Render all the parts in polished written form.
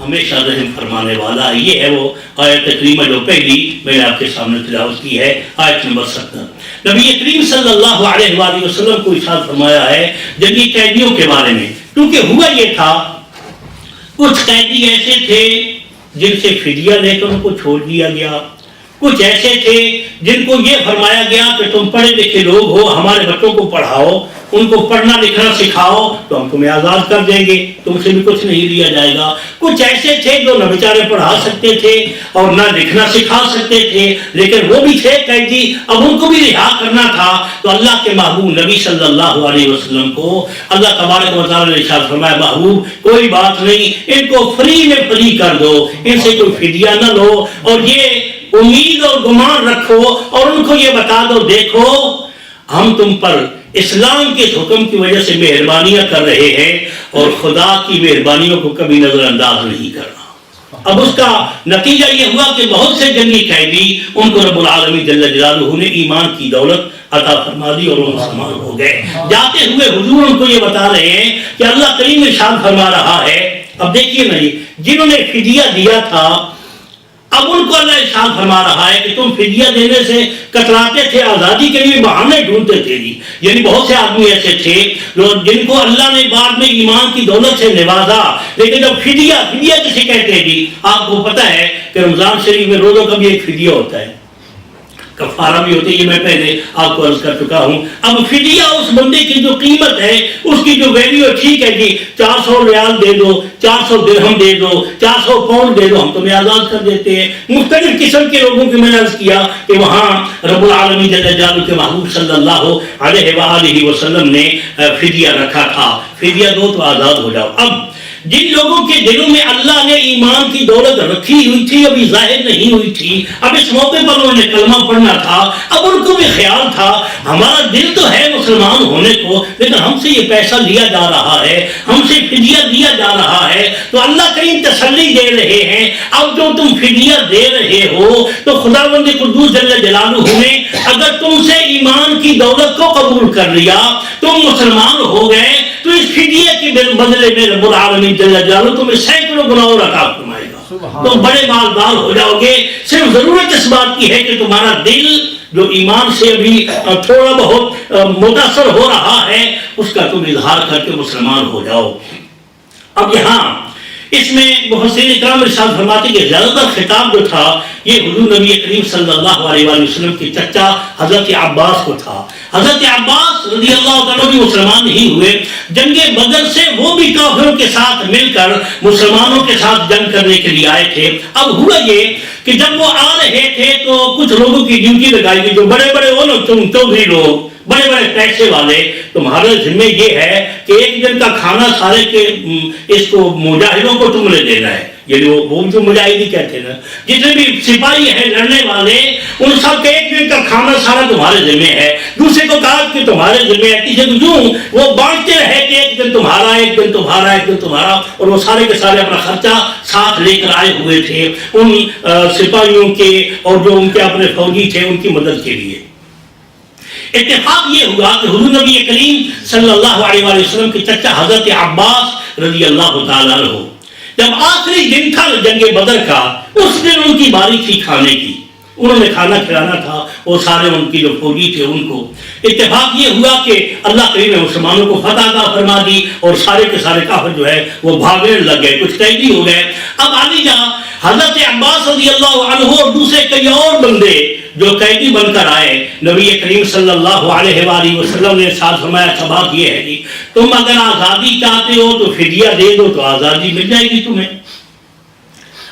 ہمیشہ رحم فرمانے والا ہے. یہ ہے وہ آیت کریمہ جو پہلی میں نے آپ کے سامنے تلاوت کی ہے، آیت نمبر 70. نبی کریم صلی اللہ علیہ وآلہ وسلم کو ارشاد فرمایا ہے جنگی قیدیوں کے بارے میں. کیونکہ ہوا یہ تھا کچھ قیدی ایسے تھے جن سے فدیہ لے کر ان کو چھوڑ دیا گیا، کچھ ایسے تھے جن کو یہ فرمایا گیا کہ تم پڑھے لکھے لوگ ہو، ہمارے بچوں کو پڑھاؤ، ان کو پڑھنا لکھنا سکھاؤ تو ہم تمہیں آزاد کر دیں گے، تم سے بھی کچھ نہیں لیا جائے گا. کچھ ایسے تھے جو نہ بیچارے پڑھا سکتے تھے اور نہ لکھنا سکھا سکتے تھے، لیکن وہ بھی تھے قیدی، اب ان کو بھی رہا کرنا تھا. تو اللہ کے محبوب نبی صلی اللہ علیہ وسلم کو اللہ تبارک و تعالی نے ارشاد فرمایا محبوب کوئی بات نہیں، ان کو فری میں فری کر دو، ان سے کوئی فدیہ نہ لو، اور یہ امید اور گمان رکھو اور ان کو یہ بتا دو دیکھو ہم تم پر اسلام کے حکم کی وجہ سے مہربانیاں کر رہے ہیں اور خدا کی مہربانیوں کو کبھی نظر انداز نہیں کرنا. اب اس کا نتیجہ یہ ہوا کہ بہت سے جنگی قیدی ان کو رب العالمین جل جلالہ نے ایمان کی دولت عطا فرما دی اور وہ مسلمان ہو گئے. جاتے ہوئے حضور ان کو یہ بتا رہے ہیں کہ اللہ کریم ارشاد فرما رہا ہے. اب دیکھیے نہیں جنہوں نے فدیہ دیا تھا اب ان کو اللہ ارشاد فرما رہا ہے کہ تم فدیہ دینے سے کتراتے تھے، آزادی کے لیے بہانے ڈھونڈتے تھے. یعنی بہت سے آدمی ایسے تھے جن کو اللہ نے بعد میں ایمان کی دولت سے نوازا، لیکن جب فدیہ کسے کہتے ہیں آپ کو پتہ ہے کہ رمضان شریف میں روزوں کا بھی ایک فدیہ ہوتا ہے، کفارہ بھی ہوتی ہے، یہ میں پہلے آپ کو عرض کر چکا ہوں. اب فدیہ اس بندے کی جو قیمت ہے، اس کی جو ویلیو ہے، ٹھیک ہے جی 400 ریال دے دو، 400 درہم دے دو، 400 پاؤنڈ دے دو، ہم تمہیں آزاد کر دیتے ہیں. مختلف قسم کے لوگوں کی میں نے عرض کیا کہ وہاں رب العالمین جل جلالہ کے محبوب صلی اللہ علیہ وآلہ وسلم نے فدیہ رکھا تھا، فدیہ دو تو آزاد ہو جاؤ. اب جن لوگوں کے دلوں میں اللہ نے ایمان کی دولت رکھی ہوئی تھی ابھی ظاہر نہیں ہوئی تھی، اب اس موقع پر انہوں نے کلمہ پڑھنا تھا، اب ان کو بھی خیال تھا ہمارا دل تو ہے مسلمان ہونے کو لیکن ہم سے یہ پیسہ لیا جا رہا ہے، ہم سے فدیہ دیا جا رہا ہے. تو اللہ کریم تسلی دے رہے ہیں اب جو تم فدیہ دے رہے ہو تو خداوند قدوس جل جلالہ نے اگر تم سے ایمان کی دولت کو قبول کر لیا، تم مسلمان ہو گئے، تو اس فدیہ کے بدلے میں رب العالمین جل جلالہ تمہیں سینکڑوں گناہوں عطا فرمائے گا، تم بڑے مالدار ہو جاؤ گے. صرف ضرورت اس بات کی ہے کہ تمہارا دل جو ایمان سے ابھی تھوڑا بہت متاثر ہو رہا ہے اس کا تم اظہار کر کے مسلمان ہو جاؤ. اب یہاں اس میں محسن اکرام ارشاد فرماتے کہ زیادہ تر خطاب جو تھا یہ حضور نبی کریم صلی اللہ علیہ وآلہ وسلم کے چچا حضرت عباس کو تھا. حضرت عباس رضی اللہ تعالیٰ بھی مسلمان نہیں ہوئے، جنگ بدر سے وہ بھی کافروں کے ساتھ مل کر مسلمانوں کے ساتھ جنگ کرنے کے لیے آئے تھے. اب ہوا یہ کہ جب وہ آ رہے تھے تو کچھ لوگوں کی ڈیوٹی لگائی گئی، جو بڑے بڑے وہ لوگ چودھری لوگ، بڑے بڑے پیسے والے، تمہارے ذمہ یہ ہے کہ ایک دن کا کھانا سارے کے اس کو مجاہدوں کو تم نے دینا ہے. یعنی وہ جو مجاہدی کہتے ہیں نا، جتنے بھی سپاہی ہیں لڑنے والے، ان سب کے ایک دن کا کھانا سارا تمہارے ذمہ ہے. دوسرے کو کہا کہ تمہارے ذمہ ہے، تیسرے کو یوں وہ بانٹتے رہے کہ ایک دن تمہارا، ایک دن تمہارا، ایک دن تمہارا، اور وہ سارے کے سارے اپنا خرچہ ساتھ لے کر آئے ہوئے تھے ان سپاہیوں کے اور جو ان کے اپنے فوجی تھے ان کی مدد کے لیے. اتفاق یہ ہوا کہ حضور نبی کریم صلی اللہ علیہ وآلہ وسلم کے چچا حضرت عباس رضی اللہ تعالیٰ عنہ جب آخری دن تھا جنگ بدر کا، اس دن ان کی باری تھی کھانے کی، انہوں نے کھانا کھلانا تھا وہ سارے ان کی جو فوجی تھے ان کو. اتفاق یہ ہوا کہ اللہ کریم نے مسلمانوں کو فتح عطا فرما دی اور سارے کے سارے کافر جو ہے وہ بھاگنے لگ گئے، کچھ قیدی ہو گئے. اب علی جہاں حضرت عباس رضی اللہ عنہ اور دوسرے کئی اور بندے جو قیدی بن کر آئے، نبی کریم صلی اللہ علیہ وآلہ وسلم نے ساتھ فرمایا اچھا بات یہ ہے جی تم اگر آزادی چاہتے ہو تو فدیہ دے دو تو آزادی مل جائے گی تمہیں.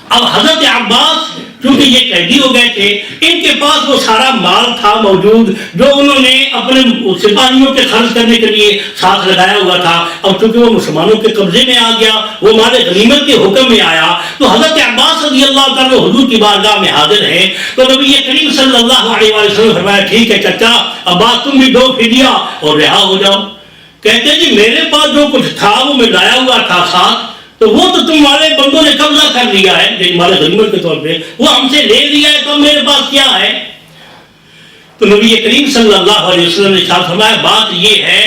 اب حضرت عباس کیونکہ یہ قیدی ہو گئے تھے، ان کے پاس وہ سارا مال تھا موجود جو انہوں نے اپنے سپاہیوں کے خرچ کرنے کے لیے ساتھ لگایا ہوا تھا. اب چونکہ وہ مسلمانوں کے قبضے میں آ گیا، وہ مال غنیمت کے حکم میں آیا، تو حضرت عباس رضی اللہ تعالیٰ حضور کی بارگاہ میں حاضر ہیں. تو نبی کریم صلی اللہ علیہ وسلم نے فرمایا ٹھیک ہے چچا عباس تم بھی دو فدیہ اور رہا ہو جاؤ. کہتے جی میرے پاس جو کچھ تھا وہ میں لایا ہوا تھا ساتھ، تو وہ تو تم والے بندوں نے قبضہ کر لیا ہے، یعنی مال غنیمت کے طور پہ وہ ہم سے لے لیا ہے، تو میرے پاس کیا ہے. تو نبی کریم صلی اللہ علیہ وسلم نے ارشاد فرمایا بات یہ ہے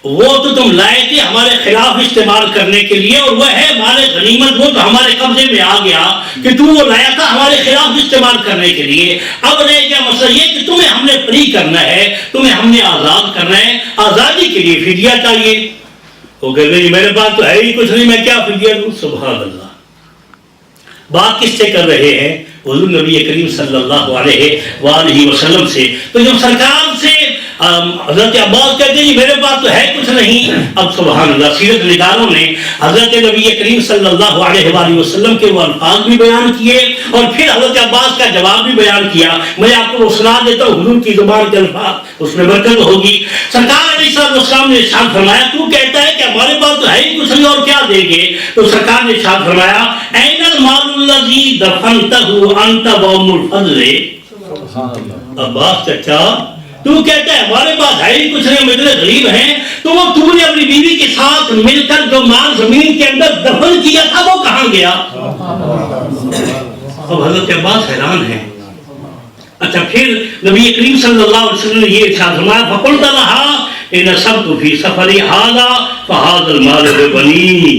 وہ تو تم لائے تھے ہمارے خلاف استعمال کرنے کے لیے، اور وہ ہے مال غنیمت، وہ تو ہمارے قبضے میں آ گیا کہ تم وہ لایا تھا ہمارے خلاف استعمال کرنے کے لیے۔ اب رہ گیا مسئلہ یہ کہ تمہیں ہم نے فری کرنا ہے، تمہیں ہم نے آزاد کرنا ہے، آزادی کے لیے فدیہ چاہیے۔ وہ کہتے ہیں میرے پاس تو ہے ہی کچھ نہیں، میں کیا فدیہ دوں؟ سبحان اللہ۔ بات کس سے کر رہے ہیں؟ حضور نبی کریم صلی اللہ علیہ وآلہ وسلم سے۔ تو جب سرکار سے حضرت عباس کہتے ہیں میرے پاس تو ہے کچھ نہیں، اب سبحان اللہ سیرت نگاروں نے حضرت نبی کریم صلی اللہ علیہ وآلہ وسلم کے وہ الفاظ بھی بیان کیے اور پھر حضرت عباس کا جواب بھی بیان کیا۔ میں آپ کو وہ سنا دیتا ہوں حضور کی زبان کے الفاظ، اس میں برکت ہوگی۔ سرکار علیہ السلام نے ارشاد فرمایا تو کہتا ہے کہ ہمارے پاس تو ہے ہی کچھ نہیں اور کیا دیں گے؟ تو سرکار نے ارشاد فرمایا این المال الذی دفنتہ انت وام الفضل۔ عباس چچا تو کہتا ہے ہمارے پاس ہے ہی کچھ نہیں، ہم اتنے غریب ہیں، تو وہ تو نے اپنی بیوی کے ساتھ مل کر جو مال زمین کے اندر دفن کیا تھا وہ کہاں گیا؟ اب حضرت عباس حیران ہیں۔ اچھا پھر نبی کریم صلی اللہ علیہ وسلم نے یہ ارشاد فرمایا فقلت لها ان صبت فی سفری هذا فهذا المال بنی۔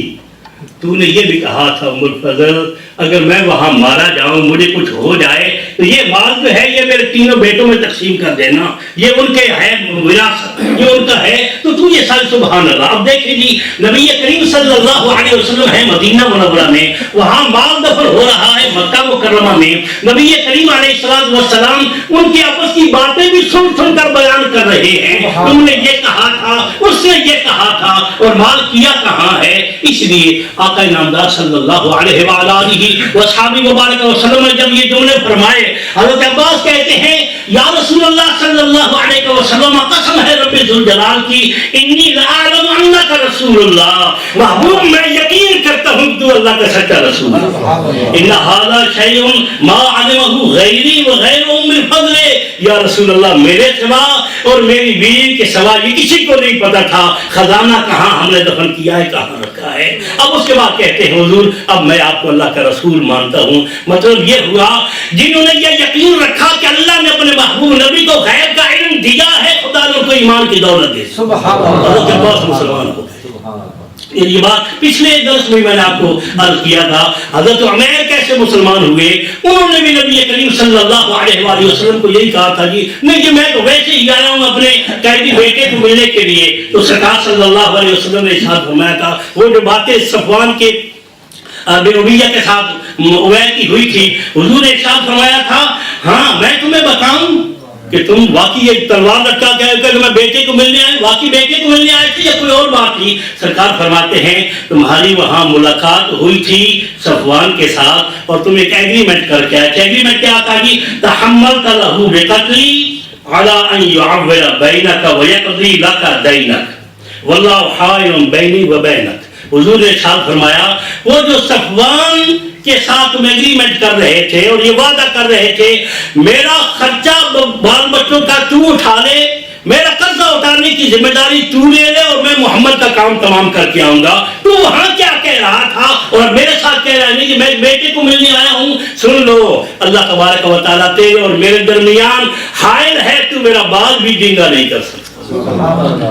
تو نے یہ بھی کہا تھا ام الفضل اگر میں وہاں مارا جاؤں مجھے کچھ ہو جائے تو یہ مال جو ہے یہ میرے تینوں بیٹوں میں تقسیم کر دینا، یہ ان کے ہے وراثت، یہ ان کا ہے۔ تو یہ سارے سبحان اللہ۔ اب دیکھیں جی نبی کریم صلی اللہ علیہ وسلم ہے مدینہ منورہ میں، وہاں مال دفن ہو رہا ہے مکہ مکرمہ میں، نبی کریم علیہ السلام ان کی آپس کی باتیں بھی سن سن کر بیان کر رہے ہیں، تم نے یہ کہا تھا اس نے یہ کہا تھا اور مال کیا کہاں ہے۔ اس لیے آقا انعامدار صلی اللہ علیہ وآلہ وصحابہ مبارک وسلم نے جب یہ جملے فرمائے، حضرت عباس کہتے ہیں یا رسول اللہ صلی اللہ علیہ وسلم قسم ہے رب ذوالجلال کی انی لأعلم انک رسول اللہ، محبوب میں یقین کرتا ہوں تو اللہ کا سچا رسول ہے۔ ان ھذا شیء ما علمہ غیری وغیر ام الفضل، یا رسول اللہ میرے سوا اور میری بیوی کے سوا یہ کسی کو نہیں پتا تھا خزانہ کہاں ہم نے دفن کیا ہے، کہاں رکھا ہے۔ اب اس کے بعد کہتے ہیں حضور اب میں آپ کو اللہ کا رسول مانتا ہوں۔ مطلب یہ ہوا جنہوں نے یہ یقین رکھا کہ اللہ نے اپنے محبوب نبی کو غیب کا علم دیا ہے، خدا نے ان کو ایمان کی دولت دی۔ سبحان اللہ۔ حضرت عباس مسلمان ہو گئے۔ یہ بات پچھلے درس میں نے آپ کو عرض کیا تھا، حضرت عمیر کیسے مسلمان ہوئے، انہوں نے بھی نبی کریم صلی اللہ علیہ وآلہ وسلم کو یہی کہا تھا جی نہیں جی میں تو ویسے ہی آیا ہوں اپنے قیدی بیٹے کو ملنے کے لیے۔ تو سرکار صلی اللہ علیہ وسلم نے ارشاد فرمایا تھا وہ جو باتیں صفوان کے بن امیہ کے ساتھ عمیر کی ہوئی تھی، حضور نے ارشاد فرمایا تھا ہاں میں تمہیں بتاؤں کہ تم واقعی ایک تلوار لٹکا کے آئے کہ میں بیٹے کو ملنے آئے، واقعی بیٹے کو ملنے آئے تھے یا کوئی اور بات تھی؟ سرکار فرماتے ہیں تمہاری وہاں ملاقات ہوئی تھی صفوان کے ساتھ اور تم ایک ایگریمنٹ کر کے آئے تھے۔ ایگریمنٹ کیا تھا جی تحملت له بقتلی على ان يعول بینک ویقضی لک دینک واللہ حائل بینی وبینک۔ حضور نے ارشاد فرمایا وہ جو صفوان کے ساتھ تم ایگریمنٹ کر رہے تھے اور یہ وعدہ کر رہے تھے میرا خرچہ بال بچوں کا تو اٹھا لے، میرا قرضہ اتارنے کی ذمہ داری تو لے لے اور میں محمد کا کام تمام کر کے آؤں گا، تو وہاں کیا کہہ رہا تھا اور میرے ساتھ کہہ رہا ہے کہ میں بیٹے کو ملنے آیا ہوں۔ سن لو اللہ تبارک و تعالیٰ تیرے اور میرے درمیان حائل ہے، تو میرا بال بھی ڈینگا نہیں کر سکتا،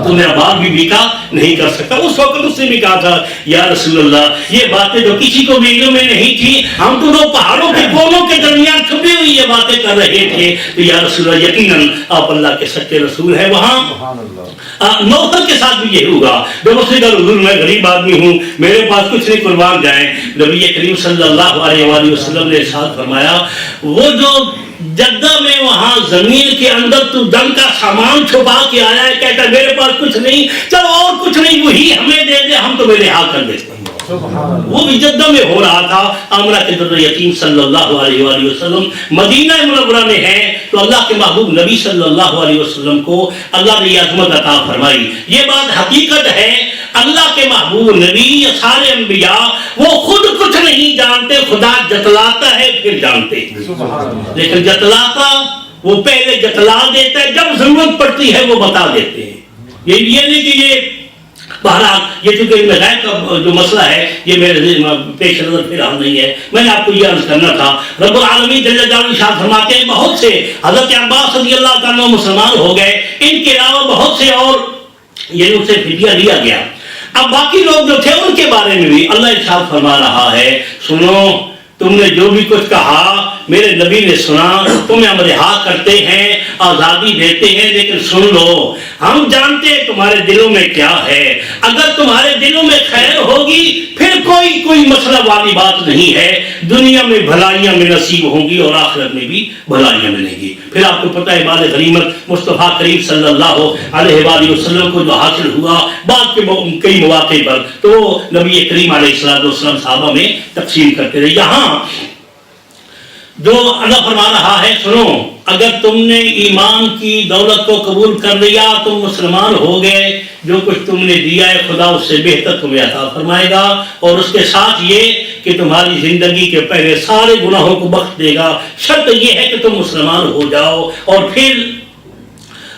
تو میرا باپ بھی بیکا نہیں کر سکتا۔ اس وقت اس نے بھی کہا تھا یا رسول اللہ یہ باتیں جو کسی کو بھی علم میں نہیں تھی، ہم تو دو پہاڑوں کے کونوں کے درمیان چھپی ہوئی یہ باتیں کر رہے تھے، تو یا رسول اللہ یقیناً آپ اللہ کے سچے رسول ہیں۔ وہاں نوکر کے ساتھ بھی یہ ہوگا جب اس نے کہا حضور میں غریب آدمی ہوں میرے پاس کچھ نہیں قربان جائیں، نبی کریم صلی اللہ علیہ وآلہ وسلم نے ارشاد فرمایا وہ جو جدہ میں وہاں زمین کے اندر تو جنگ کا سامان چھپا کے آیا ہے، کہتا ہے میرے پاس کچھ نہیں، چلو اور کچھ نہیں وہی ہمیں دے دے ہم تمہیں رہا کر دیتے ہیں۔ وہ بھی جدہ میں ہو رہا تھا۔ آمنہ کے در یتیم صلی اللہ علیہ وآلہ وسلم مدینہ منورہ میں ہیں تو اللہ کے محبوب نبی صلی اللہ علیہ وسلم کو اللہ نے یہ عظمت عطا فرمائی۔ یہ بات حقیقت ہے اللہ کے محبوب نبی سارے انبیاء وہ خود کچھ نہیں جانتے، خدا جتلاتا ہے پھر جانتے ہیں، لیکن جتلاتا وہ پہلے جتلا دیتا ہے، جب ضرورت پڑتی ہے وہ بتا دیتے ہیں۔ یہ نہیں کہ یہ بہرحال یہ چونکہ غیب کا جو مسئلہ ہے یہ میرے پیش نظر فی الحال نہیں ہے، میں نے آپ کو یہ عرض کرنا تھا۔ رب العالمین جل جلالہ ارشاد فرماتے ہیں بہت سے حضرت عباس رضی اللہ تعالیٰ مسلمان ہو گئے، ان کے علاوہ بہت سے اور یعنی اسے فدیہ لیا گیا۔ اب باقی لوگ جو تھے ان کے بارے میں بھی اللہ ارشاد فرما رہا ہے، سنو تم نے جو بھی کچھ کہا میرے نبی نے سنا، تمہیں ہم رہا کرتے ہیں، آزادی دیتے ہیں، لیکن سن لو ہم جانتے ہیں تمہارے دلوں میں کیا ہے، اگر تمہارے دلوں میں خیر ہوگی پھر کوئی مسئلہ والی بات نہیں ہے، دنیا میں بھلائیاں میں نصیب ہوں گی اور آخرت میں بھی بھلائیاں ملیں گی۔ پھر آپ کو پتہ ہے مال غنیمت مصطفیٰ کریم صلی اللہ علیہ وآلہ وسلم کو جو حاصل ہوا بعد کے کئی مواقع پر، تو نبی کریم علیہ السلام صحابہ میں تقسیم کرتے رہے۔ یہاں جو اللہ فرما رہا ہے، سنو اگر تم نے ایمان کی دولت کو قبول کر لیا، تم مسلمان ہو گئے، جو کچھ تم نے دیا ہے خدا اس سے بہتر تمہیں عطا فرمائے گا، اور اس کے ساتھ یہ کہ تمہاری زندگی کے پہلے سارے گناہوں کو بخش دے گا، شرط یہ ہے کہ تم مسلمان ہو جاؤ، اور پھر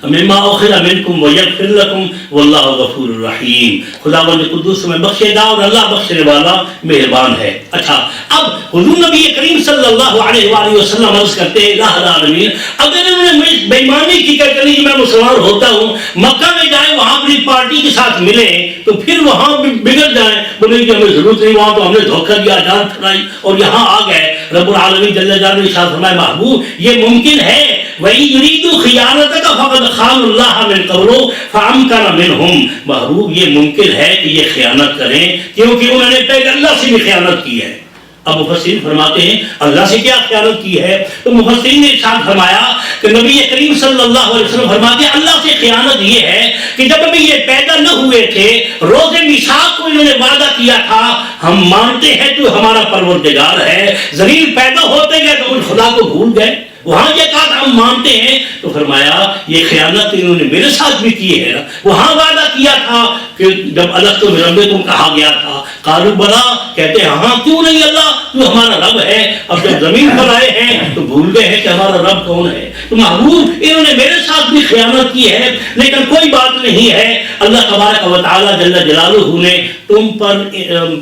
مما اخذ منکم ویغفر لکم واللہ غفور الرحیم، خداوند قدوس میں بخشے گا اور اللہ بخشنے والا مہربان ہے۔ اچھا، اب حضور نبی کریم صلی اللہ علیہ وآلہ وسلم عرض کرتے ہیں الہ العالمین، اگر انہوں نے مجھ بےایمانی کی کہ چلی میں مسلمان ہوتا ہوں، مکہ میں جائیں وہاں اپنی پارٹی کے ساتھ ملیں تو پھر وہاں بگڑ جائیں، بولیں کہ ہمیں ضرورت نہیں، وہاں تو ہم نے دھوکہ دیا، جان چھڑائی اور یہاں آ گئے۔ رب العالمین جل جلالہ ارشاد فرمائے محبوب یہ ممکن ہے، وَإِن يُرِيدُوا خِيَانَتَكَ فَقَدْ خَانُوا اللَّهَ مِن قَبْلُ فَأَمْكَنَ مِنْهُمْ، محبوب یہ ممکن ہے کہ یہ خیانت کریں کیونکہ انہوں نے پہلے اللہ سے بھی خیانت کی ہے۔ اب مفسرین فرماتے ہیں اللہ سے کیا خیانت کی ہے؟ تو مفسرین نے ارشاد فرمایا کہ نبی کریم صلی اللہ علیہ وسلم فرماتے ہیں اللہ سے خیانت یہ ہے کہ جب ابھی یہ پیدا نہ ہوئے تھے، روز میثاق کو انہوں نے وعدہ کیا تھا ہم مانتے ہیں تو ہمارا پروردگار ہے، زمین پیدا ہوتے گئے تو ان خدا کو بھول گئے، وہاں یہ کہا ہم مانتے ہیں، تو فرمایا یہ خیانت انہوں نے میرے ساتھ بھی کی ہے نا، وہاں وعدہ کیا تھا کہ جب الستو بربکم کہا گیا تھا، قالوا بلا، کہتے ہیں ہاں کیوں نہیں اللہ تو ہمارا رب ہے، اب جب زمین پر آئے ہیں تو بھول گئے ہیں کہ ہمارا رب کون ہے۔ تو محبوب انہوں نے میرے ساتھ بھی خیانت کی ہے، لیکن کوئی بات نہیں ہے، اللہ تبارک و تعالی جل جلالہ نے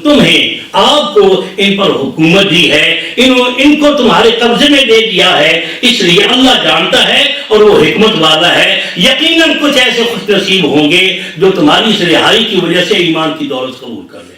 تمہیں آپ کو ان پر حکومت دی ہے، ان کو تمہارے قبضے میں دے دیا ہے، اس لیے اللہ جانتا ہے اور وہ حکمت والا ہے، یقیناً کچھ ایسے خوش نصیب ہوں گے جو تمہاری اس رہائی کی وجہ سے ایمان کی دولت قبول کر لیں۔